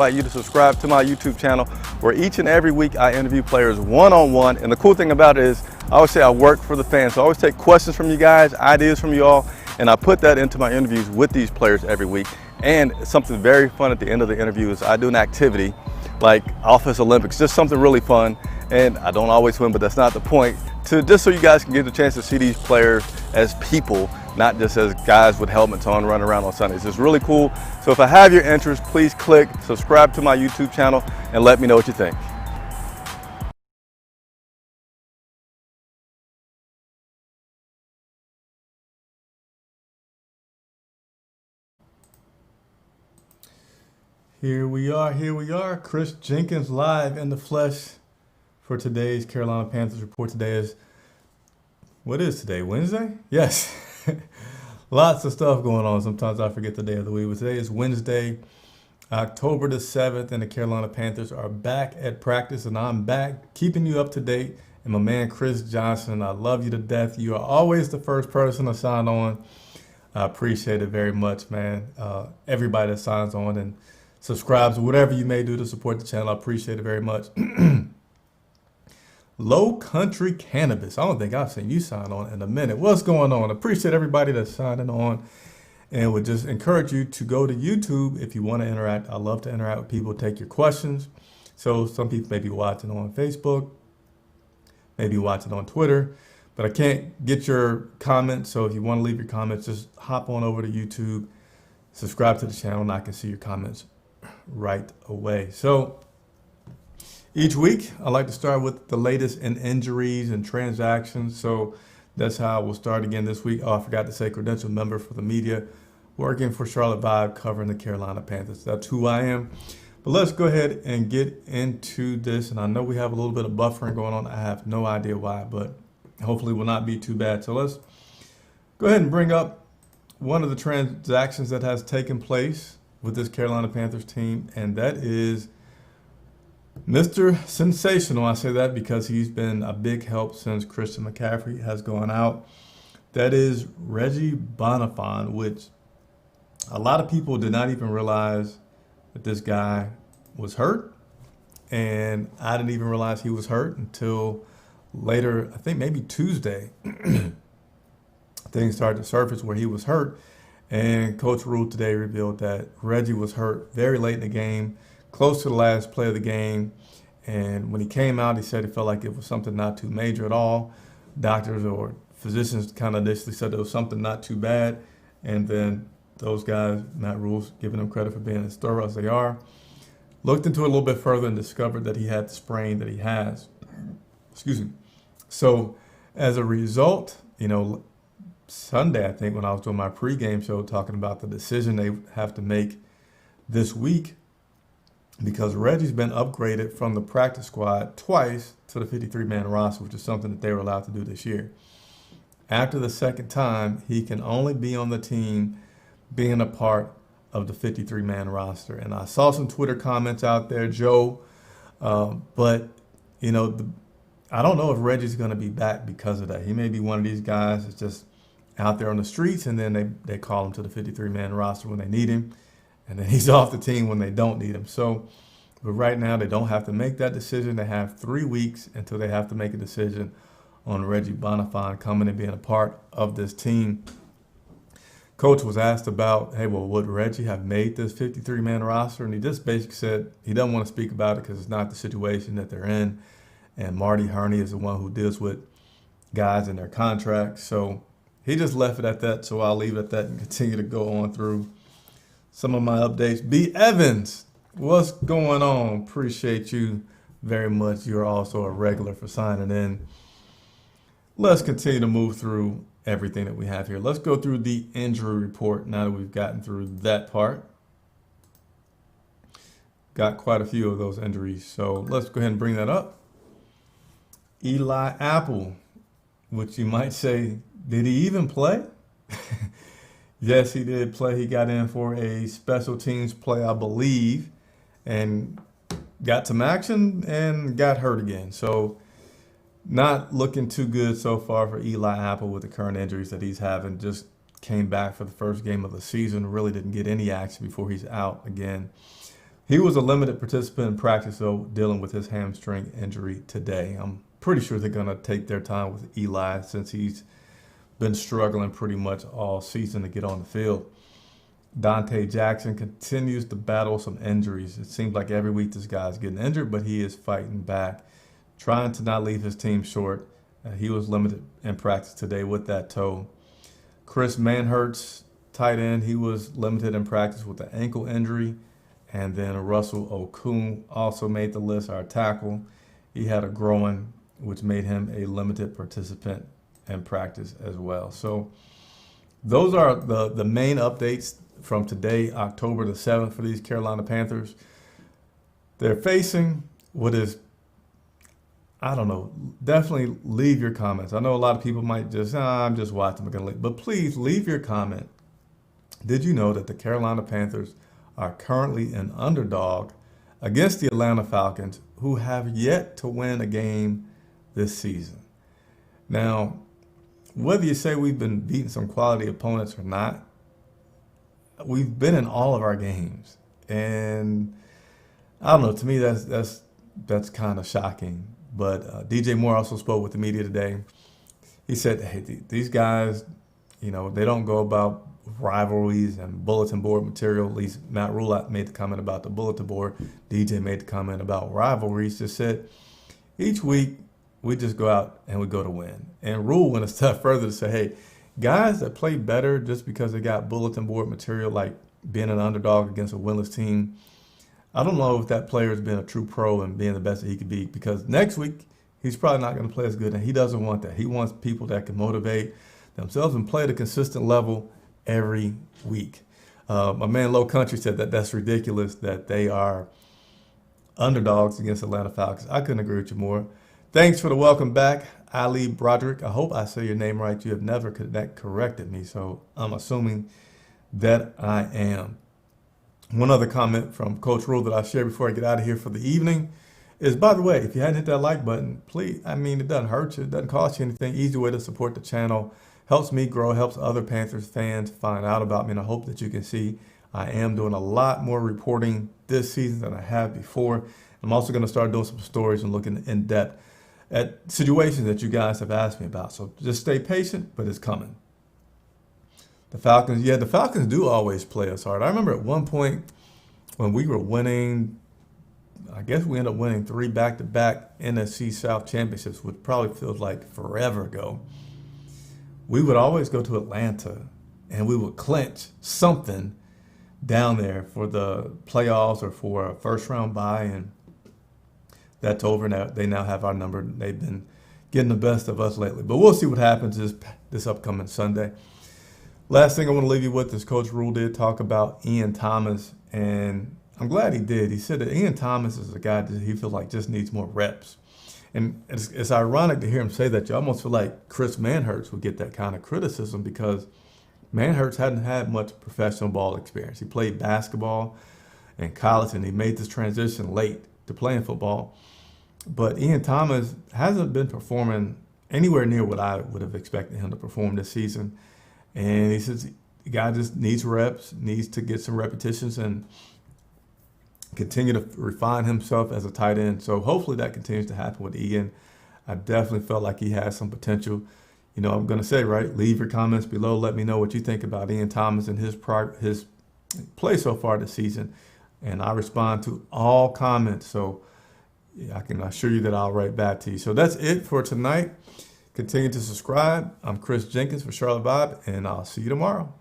invite you to subscribe to my YouTube channel where each and every week I interview players one-on-one. And the cool thing about it is I always say I work for the fans. So I always take questions from you guys, ideas from you all, and I put that into my interviews with these players every week. And something very fun at the end of the interview is I do an activity like Office Olympics, just something really fun. And I don't always win, but that's not the point. Just so you guys can get the chance to see these players as people, not just as guys with helmets on running around on Sundays. It's really cool. So if I have your interest, please click subscribe to my YouTube channel and let me know what you think. Here we are, Chris Jenkins live in the flesh for today's Carolina Panthers report. Today is, what is today, Wednesday? Yes. Lots of stuff going on. Sometimes I forget the day of the week. But today is Wednesday, October the 7th, and the Carolina Panthers are back at practice, and I'm back keeping you up to date. And my man, Chris Johnson, I love you to death. You are always the first person to sign on. I appreciate it very much, man. Everybody that signs on and subscribes, whatever you may do to support the channel, I appreciate it very much. Low Country Cannabis. I don't think I've seen you sign on in a minute. What's going on? Appreciate everybody that's signing on, and would just encourage you to go to YouTube if you want to interact. I love to interact with people, take your questions. So some people may be watching on Facebook, maybe watching on Twitter, but I can't get your comments. So if you want to leave your comments, just hop on over to YouTube, subscribe to the channel, and I can see your comments right away. So each week, I like to start with the latest in injuries and transactions. So that's how we'll start again this week. Oh, I forgot to say credential member for the media, working for Charlotte Vibe, covering the Carolina Panthers. That's who I am. But let's go ahead and get into this. And I know we have a little bit of buffering going on. I have no idea why, but hopefully it will not be too bad. So let's go ahead and bring up one of the transactions that has taken place with this Carolina Panthers team, and that is Mr. Sensational. I say that because he's been a big help since Christian McCaffrey has gone out. That is Reggie Bonafan, which a lot of people did not even realize that this guy was hurt. And I didn't even realize he was hurt until later, I think maybe Tuesday. Things started to surface where he was hurt. And Coach Rule today revealed that Reggie was hurt very late in the game, close to the last play of the game. And when he came out, he said he felt like it was something not too major at all. Doctors or physicians kind of initially said it was something not too bad. And then those guys, Matt Rule's giving them credit for being as thorough as they are, looked into it a little bit further and discovered that he had the sprain that he has. Excuse me. So as a result, Sunday, I think, when I was doing my pregame show talking about the decision they have to make this week, because Reggie's been upgraded from the practice squad twice to the 53-man roster, which is something that they were allowed to do this year. After the second time, he can only be on the team being a part of the 53-man roster. And I saw some Twitter comments out there, Joe, but, I don't know if Reggie's going to be back because of that. He may be one of these guys that's just out there on the streets, and then they call him to the 53-man roster when they need him, and then he's off the team when they don't need him. So, but right now they don't have to make that decision. They have 3 weeks until they have to make a decision on Reggie Bonafan coming and being a part of this team. Coach was asked about, hey, well, would Reggie have made this 53-man roster? And he just basically said he doesn't want to speak about it because it's not the situation that they're in. And Marty Herney is the one who deals with guys in their contracts. So he just left it at that, so I'll leave it at that and continue to go on through some of my updates. B. Evans, what's going on? Appreciate you very much. You're also a regular for signing in. Let's continue to move through everything that we have here. Let's go through the injury report now that we've gotten through that part. Got quite a few of those injuries, so let's go ahead and bring that up. Eli Apple, which you might say, did he even play? Yes, he did play. He got in for a special teams play, I believe, and got some action and got hurt again. So not looking too good so far for Eli Apple with the current injuries that he's having. Just came back for the first game of the season, really didn't get any action before he's out again. He was a limited participant in practice, though, dealing with his hamstring injury today. I'm pretty sure they're going to take their time with Eli since he's been struggling pretty much all season to get on the field. Dante Jackson continues to battle some injuries. It seems like every week this guy's getting injured, but he is fighting back, trying to not leave his team short. He was limited in practice today with that toe. Chris Manhertz, tight end, he was limited in practice with an ankle injury. And then Russell Okung also made the list, our tackle. He had a groin, which made him a limited participant in practice as well. So those are the main updates from today, October the 7th, for these Carolina Panthers. They're facing what is, I don't know, definitely leave your comments. I know a lot of people might just, I'm just watching, I'm going to leave. But please leave your comment. Did you know that the Carolina Panthers are currently an underdog against the Atlanta Falcons, who have yet to win a game this season? Now, whether you say we've been beating some quality opponents or not, we've been in all of our games. And I don't know, to me that's kind of shocking. But DJ Moore also spoke with the media today. He said, hey, these guys, they don't go about rivalries and bulletin board material. At least Matt Rule made the comment about the bulletin board. DJ made the comment about rivalries. Just said each week we just go out and we go to win. And Rule went a step further to say, hey, guys that play better just because they got bulletin board material, like being an underdog against a winless team, I don't know if that player has been a true pro and being the best that he could be, because next week he's probably not going to play as good, and he doesn't want that. He wants people that can motivate themselves and play at a consistent level every week. My man Low Country said that that's ridiculous that they are underdogs against Atlanta Falcons. I couldn't agree with you more. Thanks for the welcome back, Ali Broderick. I hope I say your name right. You have never corrected me, so I'm assuming that I am. One other comment from Coach Rule that I'll share before I get out of here for the evening is, by the way, if you hadn't hit that like button, please, it doesn't hurt you. It doesn't cost you anything. Easy way to support the channel. Helps me grow, helps other Panthers fans find out about me, and I hope that you can see I am doing a lot more reporting this season than I have before. I'm also going to start doing some stories and looking in depth at situations that you guys have asked me about. So just stay patient, but it's coming. The Falcons do always play us hard. I remember at one point when we were winning, I guess we ended up winning 3 back-to-back NFC South championships, which probably feels like forever ago. We would always go to Atlanta and we would clinch something down there for the playoffs or for a first round bye, and that's over now. They now have our number. They've been getting the best of us lately, but we'll see what happens this upcoming Sunday. Last thing I want to leave you with is Coach Rule did talk about Ian Thomas, and I'm glad he did. He said that Ian Thomas is a guy that he feels like just needs more reps. And it's ironic to hear him say that. You almost feel like Chris Manhertz would get that kind of criticism, because Manhertz hadn't had much professional ball experience. He played basketball in college, and he made this transition late to playing football. But Ian Thomas hasn't been performing anywhere near what I would have expected him to perform this season. And he says the guy just needs reps, needs to get some repetitions and continue to refine himself as a tight end. So hopefully that continues to happen with Ian. I definitely felt like he has some potential. I'm going to say, right, leave your comments below. Let me know what you think about Ian Thomas and his play so far this season. And I respond to all comments. So I can assure you that I'll write back to you. So that's it for tonight. Continue to subscribe. I'm Chris Jenkins for Charlotte Vibe, and I'll see you tomorrow.